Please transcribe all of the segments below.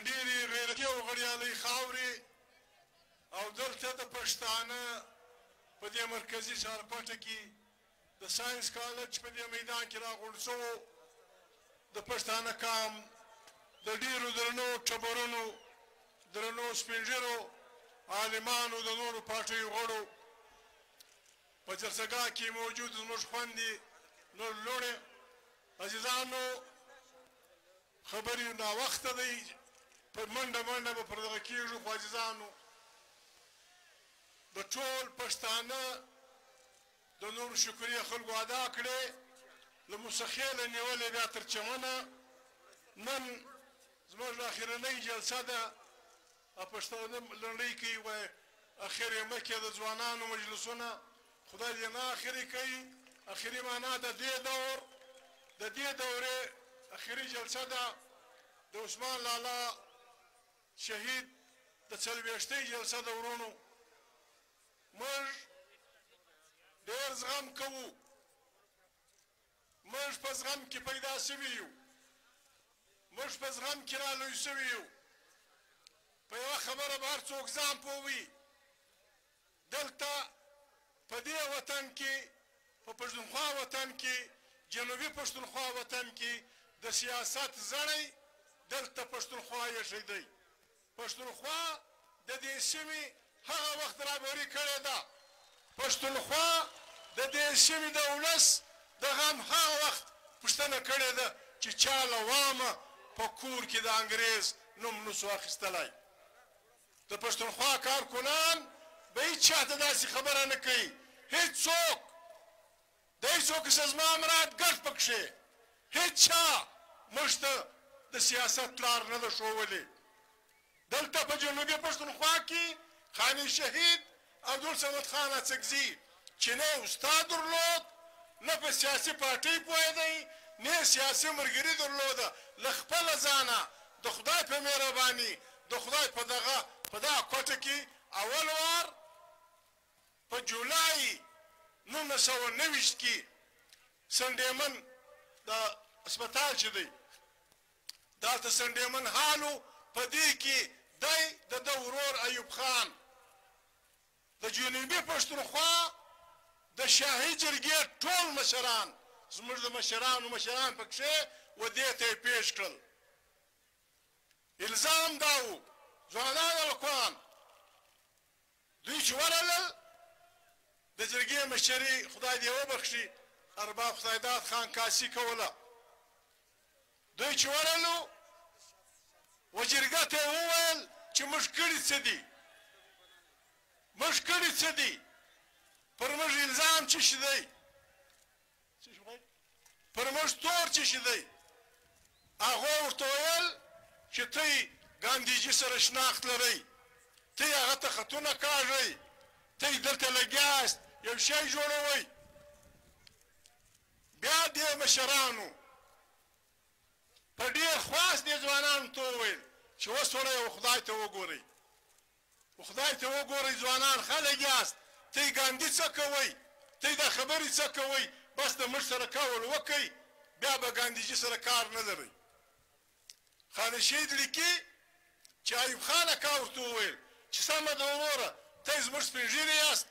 ډېرې غیرتي او غړیالۍ خاورې او دلته د پښتانه په دې مرکزي ښارپټه کې د ساینس کالج په دې میدان کې راغونډ شوو د پښتانه قام د ډېرو درنو ټبرونو درنو سپین ږیرو عالمانو د نورو پارټیو غړو په جلسهګاه کې موجود زموږ خویندې نور لوڼې عزیزانو خبرې ناوخته دی په منډه منډه به پر دغه کېږو خو عزیزانو د ټول پښتانه د نورو شکریې خلکو ادا کړې له موسخېله نیولې بیا تر چمنه نن زموږ اخرنۍ جلسه ده پښتانه لنډۍ کوي وایي اخرې مکې د ځوانانو مجلسونه خدای دې نه اخري کوي اخري معنا د دې دورې اخري جلسه ده د عثمان لالا شهید د څلوېښتۍ جلسه ده ورونو موږ ډېر زغم کوو موږ په زغم کې پیدا سوي یو موږ په زغم کې رالوی سوي یو په یوه خبره به هر څوک ځان پوهوي دلته په دې وطن کې په پښتونخوا وطن کې جنوبي پښتونخوا وطن کې د سیاست زړی دلته پښتونخوا ایښی دی پښتونخوا د دې سیمې هغه وخت رهبري کړې ده پښتونخوا د دې سیمې د ولس د غم هغه وخت پوښتنه کړې ده چې چا له وامه په کور کې د انګریز نوم نسو اخیستلی د پښتونخوا کارکنان به هېڅ چاته داسې خبره نه کوي هېڅوک د هېڅوک زما مراد ګډ پکښې هېڅ چا موږ ته د سیاست لار نه ده ښوولې دلته په جنوبي پښتونخوا کې خاني شهید عبدالصمد خان اڅکزي چې نه استاد درلود نه په سیاسي پارټۍ پوهېدی نه سیاسي ملګري درلوده له خپله ځانه د خدای په مهرباني د خدای په دغه کوټه کې اول وار په جولای 1929 کې سنډیمن د هسپتال چې دی دلته سنډیمن هالو په دې کې دی د ده ورور ایوب خان د جنوبي پښتونخوا د شاهي جرګې ټول مشران زموږ د مشران پکښې و دې ته یې پیش کړل الزام دا و ځوانان هلکان دوی چې ورغلل د جرګې مشري خدای دې وبخښي ارباب خدایداد خان کاسي کوله دوی چې ورغلو و جرګه ته یې وویل چې موږ کړي څه دي موږ کړي څه دي پر موږ الزام څه شي دی پر موږ تور څه شي دی هغو ورته ویل چې ته ګاندیجي سره شناخت لرئ ته هغه ته خطونه کاږئ ته دلته لګیاست یو شی جوړوئ بیا دې مشرانو په ډېر خواست دې ځوانانو ته وویل چې وسوړئ او خدای ته وګورئ خدای ته وګورئ ځوانان خلک یاست ته ګاندي څه کوئ ته دا خبرې څه کوئ بس د موږ سره کول وکئ بیا به ګاندیجي سره کار نه لرئ خاني شهید لیکي چې ایوب خان اکا ورته وویل چې سمه ده وروره ته زموږ سپین ږیري یاست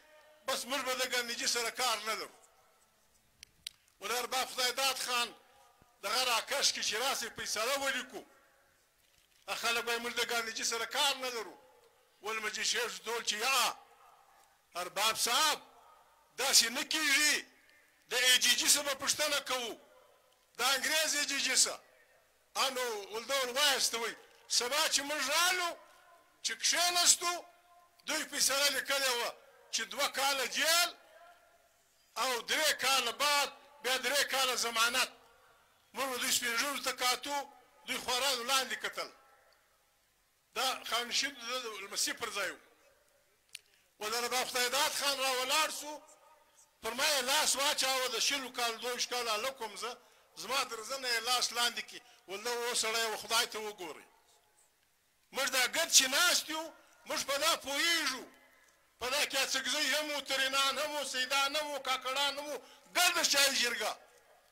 بس موږ به د ګاندیجي سره کار نه لرو و د ارباب خدایداد خان دغه راکش کې چې راسئ فیصله ولیکو خلک به موږ د ګاندیجي سره کار نه لرو ولمجي شیخ ټول چې یا ارباب صاحب داسې نه کېږي د ایجیجي څه به پوښتنه کوو د انګریز ایجیجي څه انو ولده ور وایستوئ سبا چې موږ رالو چې کښېنستو دوی فیصله لیکلې وه چې 2 کاله جیل او 3 کاله بعد بیا 3 کاله ضمانت موږ دوی سپین ږیرو ته کاتو دوی خوارانو لاندې کتل دا خان شهید د لمسي پر ځای و و د رباب خدایداد خان را ولاړ سو پر ما یې لاس واچاوه د 20 کال 22 کال هلک وم زه زما تر زه نه یې لاس لاندې کړي ولده وسړی و خدای ته وګورئ موږ دا ګډ چې ناست یو موږ په دا پوهېږو په دا کې اڅکزۍ هم و ترینان هم و سیدان هم و کاکړان هم و ګډه شاهي جرګه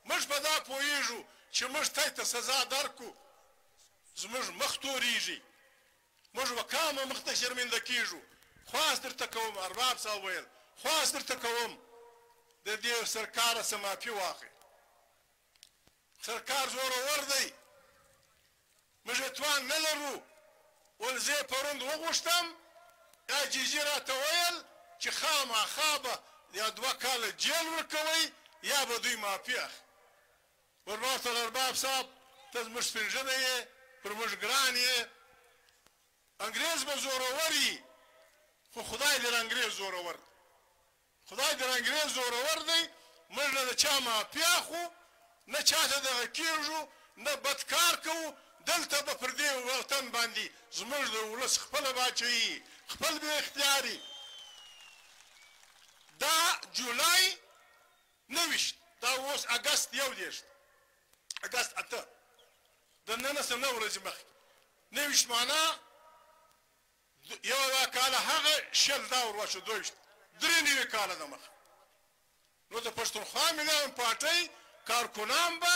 موږ په دا پوهېږو چې موږ تی ته سزا درکو زموږ مخ تورېږي موږ وکامه مخ ته شرمنده کېږو خواست درته کوم ارباب صاحب ویل خواست درته کوم د دې سرکاره څه معافي واخلئ سرکار زورور دی موږ توان نه لرو ول زه یې پرون وغوښتم عاجزي راته ویل چې خامخا به یا 2 کاله جیل ورکوئ یا به دوی معافي اخلي ورباط الارباب صاحب ته زموږ سپین ږیری یې پر موږ ګران یې انګریز به زورور وي خو خدای دې انګریز زورور دی خدای دې انګریز زورور دی موږ نه د چا معافي اخلو نه چاته دغه کېږو نه بد کار کوو دلته به پر دې وطن باندې زموږ د ولس خپله باچوي خپل بې اختیاري دا جولای 29 دا اوس اګست 31 اګست 8 د نن څه 9 ورځې مخکې 29 معنا یو کاله هغه شل دور وشو 23 کاله د مخه نو د پښتونخوا ملي پارټۍ کارکنان به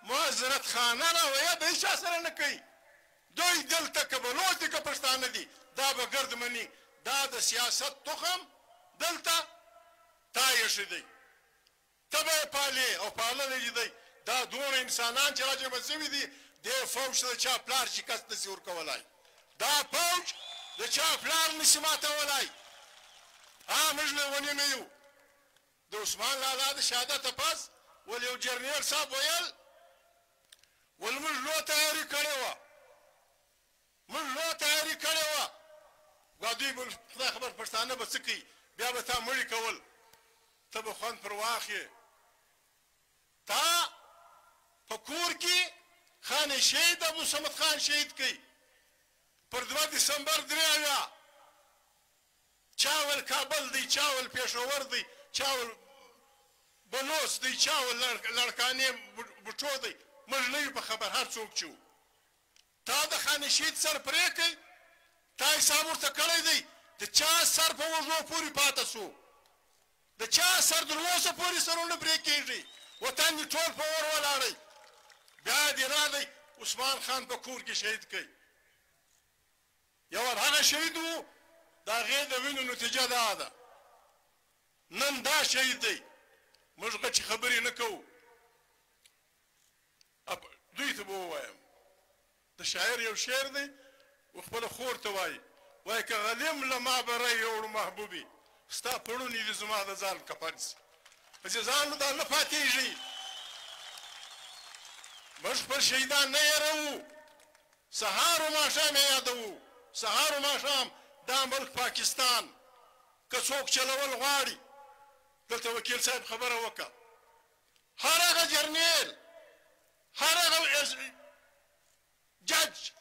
معذرت خانه راویه د هیچا سره نه کوي دوی دلته که بلوڅ دي که پښتانه دي دا به ګرد مني دا د سیاست تخم دلته تا ایښی دی ته به یې پالې او پاللی دی دا دومره انسانان چې راجمع شوي دي دې فوج ته د چا پلار شکست نشي ورکولی دا فوج د چا پلار نشي ماتولی موږ لیوني نه یو د عثمان لالا د شهادته پس ول یو جرنیل صاحب ویل ول موږ لو تیاري کړې وه دوی به خدای خبر پښتانه به څه کوي بیا به تا مړي کول ته به خوند پر واخلې تا په کور کې خان شهید ابو صمد خان شهید کوي پر 2 دسمبر 3 چاول کابل دی چاول پېښور دی چاول بلوڅ دی چاول لړکانې بټو دی موږ نه یو په خبر هر څوک چې تا د خان شهید سر پرې کوي تا حساب ورته کړی دی د چا سر په وږو پورې پاته سو د چا سر تر اوسه پورې سرونه پرې کېږي وطن دې ټول په اور ولاړی بیا دې راغی عثمان خان په کور کې شهید کوي یو هغه شهید و د هغې د وینو نتیجه دا ده نن دا شهید دی موږ غچې خبرې نه کوو دوی ته به ووایم د شاعر یو شعر دی و خپله خور ته وایي وایي که غلیم له ما بری یوړو محبوبي ستا پړونې دي زما د ځان کفن سي پسې ځان مو دا نه پاتېږي موږ خپل شهیدان نه یېروو سهار و ماښام یې یادوو سهار و ماښام دا ملک پاکستان که څوک چلول غواړي دلته وکیل صاحب خبره وکړه هر هغه جرنیل هر هغه جج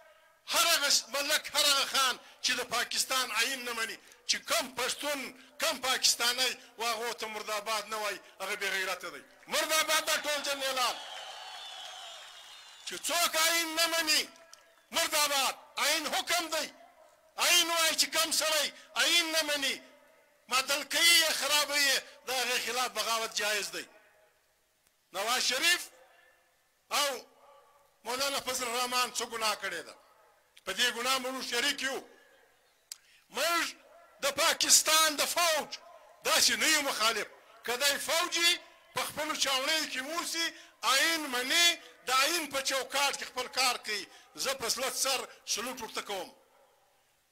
هر هغه ملک هر هغه خان چې د پاکستان عین نه مني چې کم پښتون کم پاکستانی و هغو ته مرداباد نه وایي هغه بې غیرته دی مرداباد دا ټول جرنیلان چې څوک عین نه مني مرداباد عین حکم دی عین وایي چې کم سړی عین نه مني معدل کوي یې خرابوي د هغې خلاف بغاوت جایز دی نواز شریف او مولانا فضل الرحمان څه ګناه کړې ده په دې ګناه موږ شریک یو موږ د پاکستان د فوج داسې نه یو مخالف که دی فوجي په خپلو چاونیو کې موسي عین مني د عین په چوکاټ کې خپل کار کوي زه په سلط سر سلوټ ورته کوم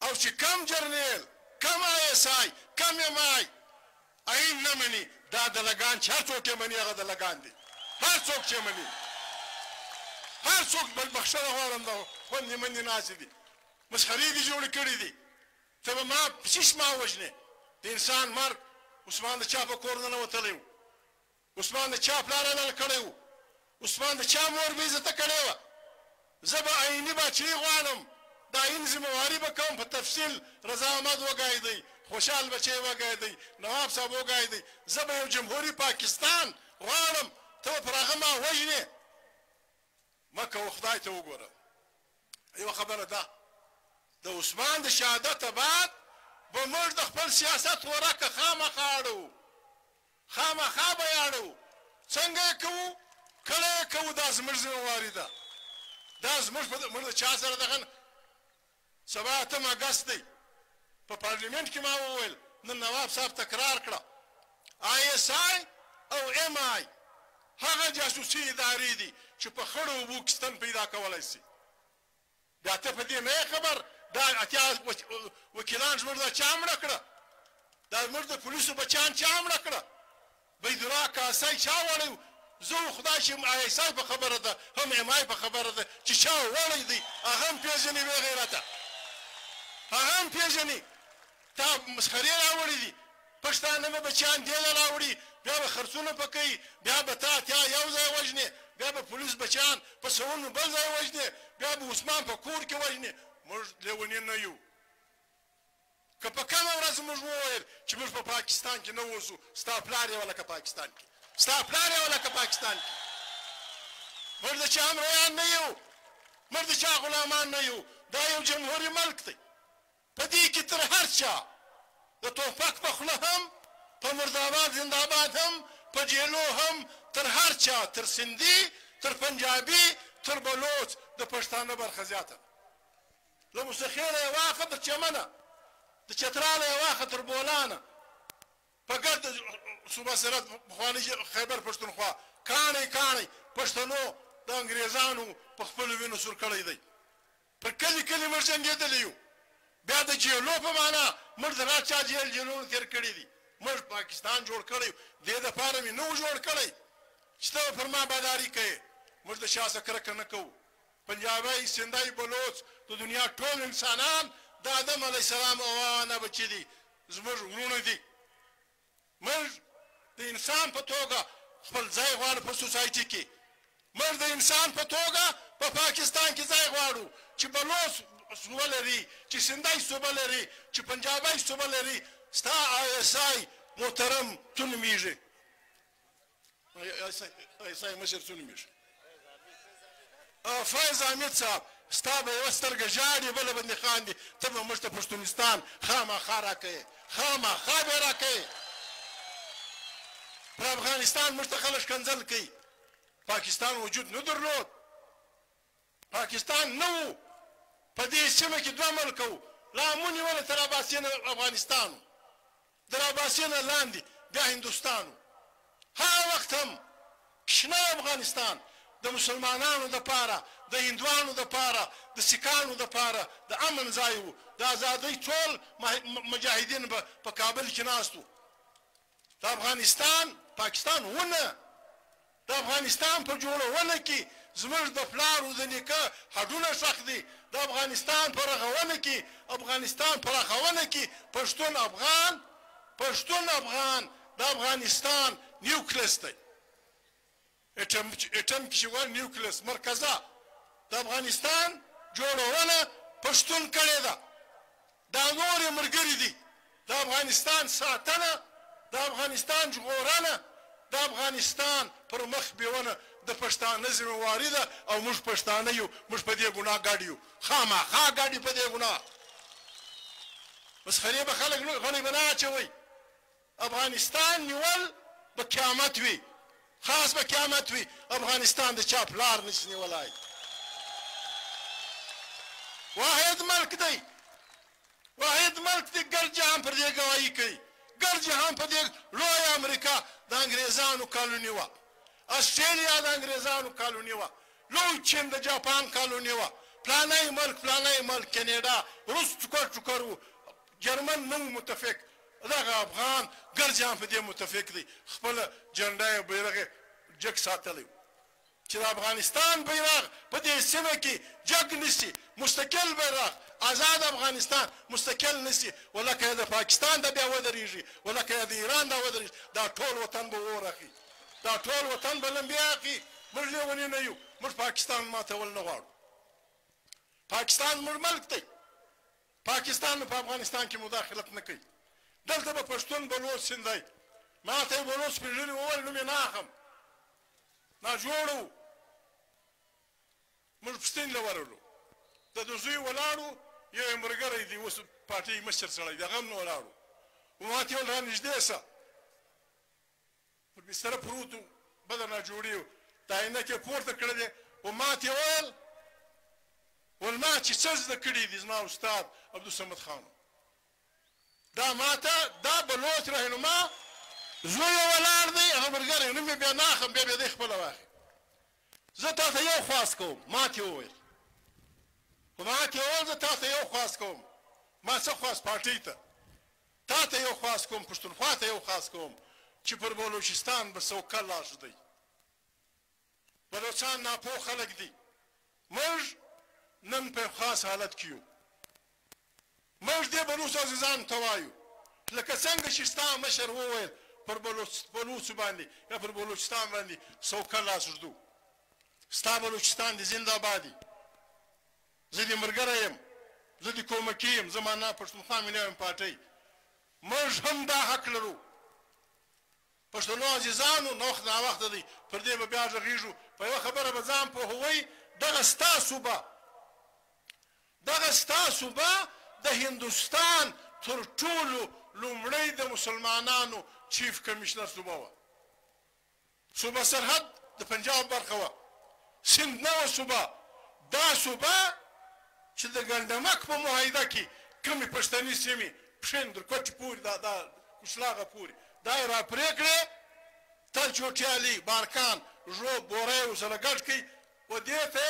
او چې کم جرنیل کم ISI کم MI عین نه مني دا د لګان چې هر څوک یې مني هغه د لګان دی هر څوک چې مني هر څوک بل بخښنه غواړم دا خوندې مندې ناستې دي مسخرې دي جوړې کړي دي ته به ما پسیس ما وژنې د انسان مرګ عثمان د چا په کور ننوتلی و عثمان د چا پلار حلال کړی و عثمان د چا مور بې عزته کړې وه زه به عیني باچهي غواړم د عین ذمهواري به کوم په تفصیل رضا احمد وګایدی خوشحال بچی وګایدی نواب صاحب وګایدی زه به یو جمهوري پاکستان غواړم ته به پر هغه ما وژنې مه کوه خدای ته وګوره یوه خبره ده د عثمان د شهادته بعد به موږ د خپل سیاست ورکه خامخا اړوو خامخا به یې اړوو څنګه یې کوو کله یې کوو دا زموږ ذمهواري ده دا زموږ د چا سره دغه سبا 8 اګست دی په پارلیمنت کې ما وویل نن نواب صاحب تکرار کړه ISI او MI هغه جاسوسي ادارې دي چې په خړو اوبو کې ستن پیدا کولی شي بیا ته په دې نه یې خبر دا اتیا وکیلان زموږ دا چا مړه کړه دا زموږ د پولیسو بچیان چا مړه کړه بيدالله کاسای چا وړی زه خدای چې ISI په خبره ده هم MI په خبره ده چې چا وړی دی هغه هم پېژني بې غیرته هغه هم پېژني تا مسخرې راوړي دي پښتانه مې بچیان دې له راوړي بیا به خرڅونه پکوي بیا به تا اتیا یو ځای وژنې بیا به پولیس بچیان په سوونو بل ځای وژنې بیا به عثمان په کور کې وژنې موږ لیوني نه یو که په کومه ورځ موږ وویل چې موږ په پاکستان کې نه اوسو ستا پلار یې ولکه پاکستان کې ستا پلار یې ولکه پاکستان کې موږ د چا مریان نه یو موږ د چا غلامان نه یو دا یو جمهوري ملک دی په دې کې تر هر چا د توپک په خوله هم په مرداباد زنده‌باد هم په جیلو هم تر هر چا تر سندي تر پنجابي تر بلوچ د پښتانه برخه زیاته له مستخیره یې واخه تر چمنه د چتراله یې واخه تر بولانه په ګرد صوبه سرحد پخواني خیبر پښتونخوا کاڼی کاڼی پښتنو د انګریزانو په خپلو وینو سور کړی دی پر کلي کلي موږ جنګېدلی یو بیا د جیلو په معنا موږ د هر چا جیلونو تېر کړي دي موږ پاکستان جوړ کړی دې دپاره مې نه و جوړ کړی چې ته پر ما باداري کوې موږ د چا څه کرکه نه کوو پنجابی سندی بلوچ د دنیا ټول انسانان د آدم علیه السلام اوانه بچي دي زموږ وروڼه دي موږ د انسان په توګه خپل ځای غواړو په سوسایټي کې موږ د انسان په توګه په پاکستان کې ځای غواړو چې بلوچ صوبه لري چې سندی صوبه لري چې پنجابی صوبه لري ستا ISI محترم تو نومیږي ISI مشر تو نومیږي فیض حمید صاحب ستا به یوه سترګه ژاړي بله باندې خاندي ته به موږ ته پښتونستان خامخا راکوې خامخا به یې راکوې پر افغانستان موږ ته خلک ښکنځل کوي پاکستان وجود نه درلود پاکستان نه و په دې سیمه کې دوه ملکه وو لا مو نیوله تر اباسین افغانستان و در اباسین لاندې بیا هندوستان و هغه وخت هم شنه افغانستان د مسلمانانو دپاره د هندوانو دپاره د سیکانو دپاره د امن ځای و د ازادۍ ټول مجاهدین به په کابل کې ناست وو د افغانستان پاکستان ونه د افغانستان په جوړونه کې زموږ د پلارو د نیکه هډونه ښخ دي د افغانستان په رغونه کې افغانستان په رغونه کې پښتون افغان د افغانستان نیوکلس دی اټم کې چې وایي نیوکلس مرکزه د افغانستان جوړونه پښتون کړې ده دا نور یې ملګري دي د افغانستان ساتنه د افغانستان ژغورنه د افغانستان پر مخ بیونه د پښتانه ذمہواري ده او موږ پښتانه یو موږ په دې ګناه ګاډ یو خامخا ګاډي په دې ګناه مسخرې به خلک غڼې به نه اچوئ افغانستان نیول به قیامت وي خاص به قیامت وي افغانستان د چا پلار نشي نیولی واحد ملک دی ګرد جهان پر دې ګواهي کوي ګرد جهان په دې لویه امریکا د انګریزانو کالوني وه استرالیا د انګریزانو کالوني وه لوی چین د جاپان کالوني وه پلانی ملک کینیډا روس ټوکر و جرمن نه و متفق دغه افغان ګرد جهان په دې متفق دی خپله جنډه یې بیرغ یې جګ ساتلی و چې د افغانستان بیرغ په دې سیمه کې جګ نیسي مستقل بیرغ آزاد افغانستان مستقل نسی ولکه د پاکستان د بیا ودرېږي ولکه د ایران د ودرېږي دا ټول وطن به اور اخلي دا ټول وطن به لمبیا اخلي موږ لیوني نه یو موږ پاکستان ماتول نه غواړو پاکستان زموږ ملک دی پاکستان په افغانستان کې مداخلت نه کوي دلته به پښتون بلوچ سندی ما ته یې بلوچ پېژني وویل نوم یې نه اخلم ناجوړ و موږ پښتین له ورغلو د ده زوی ولاړو یو یې ملګری دی اوس پارټۍ مشر سړی دی هغه هم نه ولاړو ما ته یې ویل رانږدې شه پر بستره پروت و بده ناجوړي و د عینکې پورته کړلې و ما ته یې ویل ول ما چې څه زده کړي دي زما استاد عبدالصمد خان دا ماته دا بلوچ رهنما زوی یې ولاړ دی هغه ملګری نوم یې بیا نه اخلم بیا دی خپله واخلي زه تا ته یو خواست کوم ما ته وویل خو ما ته وویل زه تا ته یو خواست کوم ما څه خواست پارټۍ ته تا ته یو خواست کوم پښتونخوا ته یو خواست کوم چې پر بلوچستان به سوکه لاس دی بلوچان ناپوه خلک دي موږ نن په خاص حالت کې یو موږ دې بلوچ عزیزانو ته وایو لکه څنګه چې ستا مشر وویل پر بلوچ باندې یا پر بلوچستان باندې سوکه لاس ږدو ستا بلوچستان دې زنده بادي زه دې ملګری یم زه دې کومکي یم زما نه پښتونخوا ملي یم پارټۍ موږ هم دا حق لرو پښتنو عزیزانو نوخت ناوخته دی پر دې به بیا غږیږو په یوه خبره به ځان پوهوئ دغه ستا صوبه د هندوستان تر ټولو لومړی د مسلمانانو چیف کمیشنر صوبه وه صوبه سرحد د پنجاب برخه وه سند نه وه صوبه دا صوبه چې د ګندمک په معاهده کې کومې پښتني سیمې پښین در کوټې پورې دا کوشلاغه پورې دا یې راپرې کړې تل چوټیالي بارکان ژوب بوری ورسره ګډ کړئ و دې ته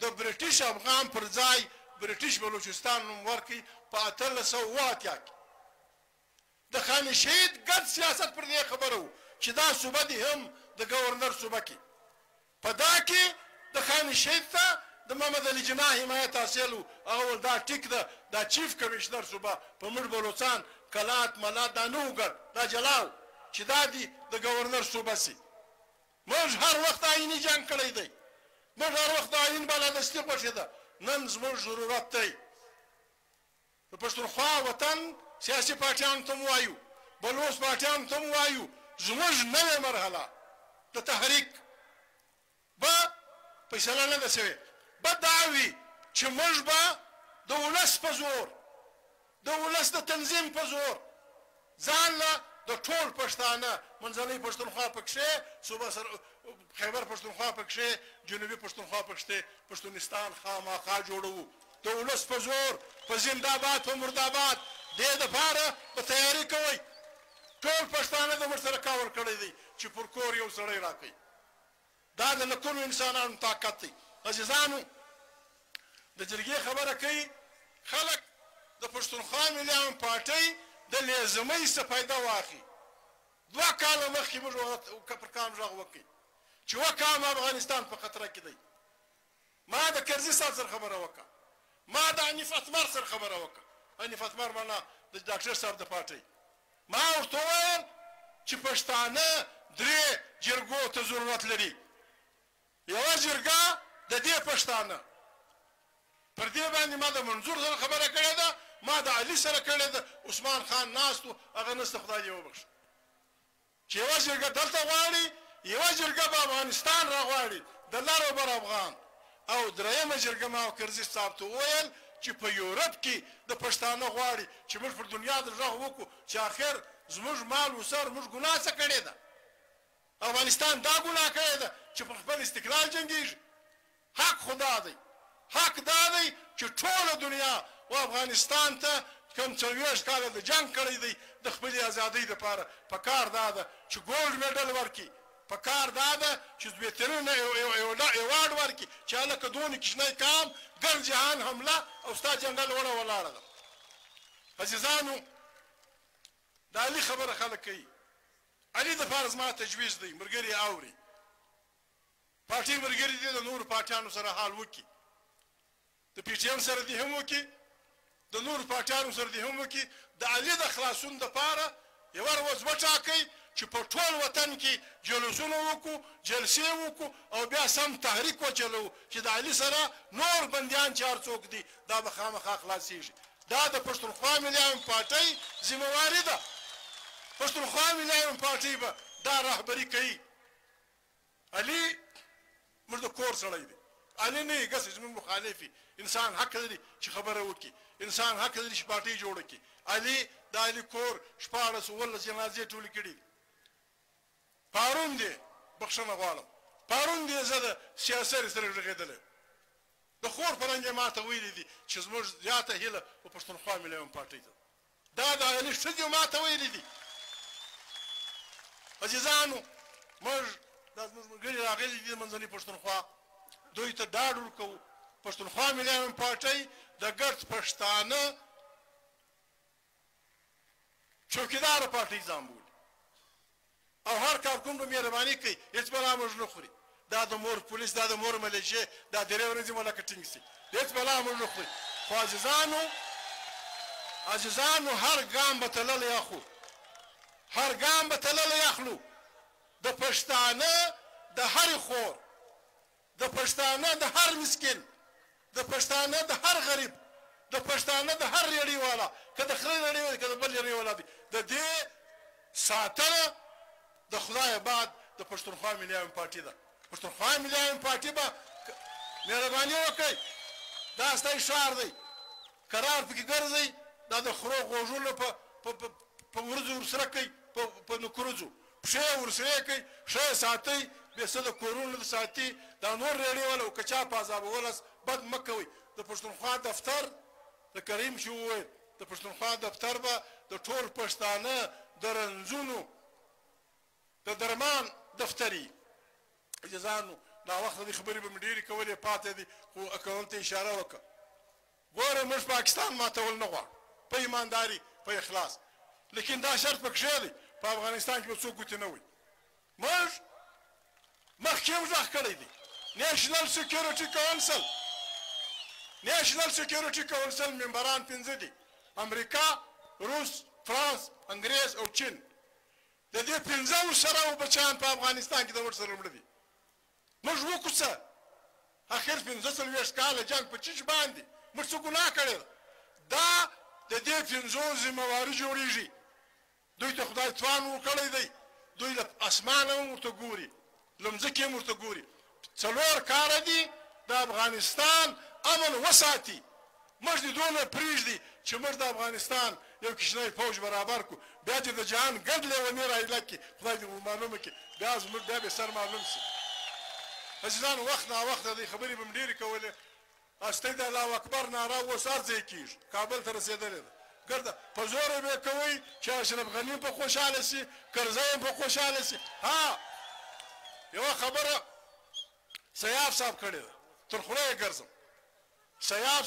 د برټیش افغان پر ځای برټیش بلوچستان نوم ورکړئ په 1880 کې د خان شهید ګډ سیاست پر دې خبره و چې دا صوبه دې هم د ګورنر صوبه کې په دا کې د خان شهید ته د محمد علي جناح حمایت حاصل و هغه ویل دا ټیک ده دا چیف کمیشنر صوبه په موږ بلوچستان کلات ملات دا نه و ګډ دا جلا و چې دا دې د ګورنر صوبه سي موږ هر وخت آئیني جنګ کړی دی موږ هر وخت د آئین بالادستي خوښې ده نن زموږ ضرورت دی د پښتونخوا وطن سیاسي پارټیانو ته م وایو بلوچ پارټیانو ته م وایو زموږ نوې مرحله د تحریک به فیصله نه ده سوې به دا وي چې موږ به د ولس په زور د ولس د تنظیم په زور ځان له د ټول پښتانه منځنۍ پښتونخوا پکښې صوبه خیبر پښتونخوا پکښې جنوبي پښتونخوا پکښې پښتونستان خامخا جوړوو د ولس په زور په زنده‌باد په مرده‌باد دې دپاره په تیاري کوئ ټول پښتانه د موږ سره کاور کړی دی چې پر کور یو سړی راکوي دا د لکونو انسانانو طاقت دی عزیزانو د جرګې خبره کوي خلک د پښتونخوا ملي عوام پارټۍ د لیزمۍ څه فایده واخلي 2 کاله مخکې موږ پر کام غږ وکړي چې وکام افغانستان په خطره کې دی ما د کرزي صاحب سره خبره وکړه ما د حنیف اتمر سره خبره وکړه حنیف اتمر معنا د ډاکټر صاحب د پارټۍ ما ورته وویل چې پښتانه 3 جرګو ته ضرورت لري یوه جرګه د دې پښتانه پر دې باندې ما د منظور سره خبره کړې ده ما د علي سره کړې ده عثمان خان ناست و هغه نسته خدای دې وبخښي چې یوه جرګه دلته غواړي یوه جرګه به افغانستان راغواړي د لر او بر افغان او درېیمه جرګه ما کرزي صاحب ته وویل چې په یورپ کې د پښتانه غواړي چې موږ پر دنیا د غږ وکړو چې آخر زموږ مال و سر موږ ګناه څه کړې ده افغانستان دا ګناه کړې ده چې په خپل استقلال جنګېږي حق خدا دی حق دا دی چې ټوله دنیا و افغانستان ته کوم 40 کاله د جنګ کړی دی د خپلې ازادۍ دپاره پکار دا ده چې ګولډ میډل ورکړي پکار دا ده چې بهترینه ایوارډ ورکړي چې هلکه دونه کوچنی کام ګڼ جهان حمله او ستا جنګل ولاړه ده عزیزانو د علي خبره خلک کوي علي دپاره زما تجویز دی ملګري اوري پارټۍ ملګري دي د نورو پارټیانو سره حال وکړي د پی ټي ایم سره دې هم وکړي د نورو پارټیانو سره دې هم وکړي د علي د خلاصون دپاره یوه ورځ وټاکئ چې په ټول وطن کې جلوسونه وکړو جلسې وکړو او بیا سم تحریک وچلوو چې د علي سره نور بندیان چې هر څوک دي دا به خامخا خلاصېږي دا د پښتونخوا ملي عوام پارټۍ ذمهواري ده پښتونخوا ملي عوام پارټۍ به دا رهبري کوي علي موږ د کور سړی دی علي نه یې ګسې زموږ مخالف انسان حق لري چې خبره وکړي انسان حق لري چې پارټۍ جوړه کړي علي د علي کور 14 جنازې ټولې کړي دي پارون دی بخښنه غواړم پارون دی زه د سیاست سره غږېدلی د خور په رنګ یې ماته ویلي دي چې زموږ زیاته هیله په پښتونخوا ملي عوامي پارټۍ ته دا د علي ښځې ماته ویلي دي. عزیزانو موږ دا زموږ ملګري راغلي دي د منځنۍ پښتونخوا دوی ته ډاډ ورکوو پښتونخوا ملي عوامي پارټۍ د ګرد پښتانه چوکیداره پارټۍ ځان بولي او هر کارکوم به مهرباني کوي هېڅ بلا موږ نه خوري دا د مور پولیس دا د مور ملیشې دا درې ورځې مو لکه ټینګ سي هېڅ بلا موږ نه خوري خو عزیزانو هر ګام به تللی اخلو هر ګام به تللی اخلو د پښتانه د هرې خور د پښتانه د هر مسکین د پښتانه د هر غریب د پښتانه د هر ریړۍ والا که د خره ریړۍ والا که د بل ریړۍ والا دی د دې ساتنه د خدای بعد د پښتونخوا ملي عوامي پارټۍ ده. پښتونخوا ملي عوامي پارټۍ به مهرباني وکړئ دا ستاسو ښار دی قرار پکې ګرځئ دا د خرو غوږونه په ورځو ورسره کوي په نکرځو پښې یې ورسره کوي ښه یې ساتئ بې څه د کورونو د ساتي دا نور ریړۍ والا او که چا په عذابولاست بد مه کوئ. د پښتونخوا دفتر د کریم چې وویل د پښتونخوا دفتر به د ټول پښتانه د رنځونو د درمان دفتري. عزیزانو ناوخته دې خبرې به مې ډېرې کولې پاتې دي خو اکاونټ ته اشاره وکړه ګوره موږ پاکستان ماتول نه غواړو په ایمانداري په اخلاص لیکن دا شرط پکښې دی په افغانستان کې به څوک ګوتې نه وي. موږ مخکې هم غږ کړی دی نیشنل سیکیورټي کونسل ممبران 5 دي امریکا روس فرانس انګریز او چین د دې 15 سره بچیان په افغانستان کې د ورسره مړه دي. موږ وکړو څه اخر 45 کاله جنګ په چیچ باندې موږ څه ګناه کړې ده دا د دې 15 ذمهواري جوړېږي دوی ته خدای توان ورکړی دی دوی له اسمانه هم ورته ګوري له مځکې هم ورته ګوري 4 کاله دي د افغانستان امن وساتي موږ دې دونه پرېږدي چې موږ د افغانستان یو کوچنی فوج برابر کړو بیا چې د جهان ګډ لیونې راایله کړي خدای دې معلومه کړي بیا زموږ بیا به سر معلوم شي. عزیزانو وخت ناوخته دې خبرې به مې ډېرې کولې استی د الله اکبر ناره اوس هر ځای کېږي کابل ته رسېدلې ده ګرده په زور یې به کوئ چې اشرف غني په خوشحاله شي کرزی په خوشحاله شي. ها یوه خبره سیاف صاحب کړې ده تر خوله یې ګرځم سیاف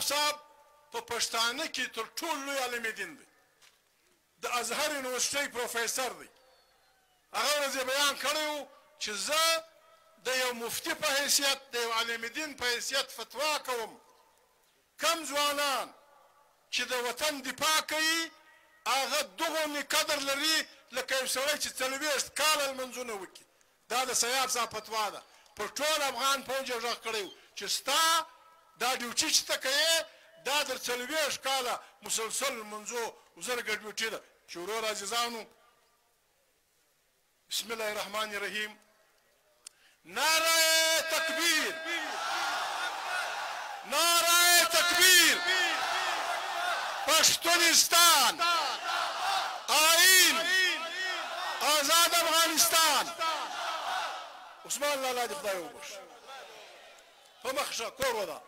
صاحب په پښتانه کې تر ټولو لوی عالم دین دی د ازهر یونیورسټۍ پروفیسر دی هغه ورځ یې بیان کړی و چې زه د یو مفتي په حیثیت د یو عالم دین په حیثیت فتوا کوم کم ځوانان چې د وطن دفاع کوي هغه دغومې قدر لري لکه یو سړی چې 40 کاله لمنځونه وکړي دا د سیاف صاحب فتوا ده پر ټول افغان فوج یې غږ کړی و چې ستا دا ډیوټي چې ته کوې دا در 40 کاله مسلسل لمنځو زر ګډوډي ده چې ورور عزیزانو بسم الله الرحمن الرحیم نعره تکبیر نعره تکبیر پښتونستان آئین آزاد افغانستان عثمان لالا دې خدای وبخښي په مخ شه کور وده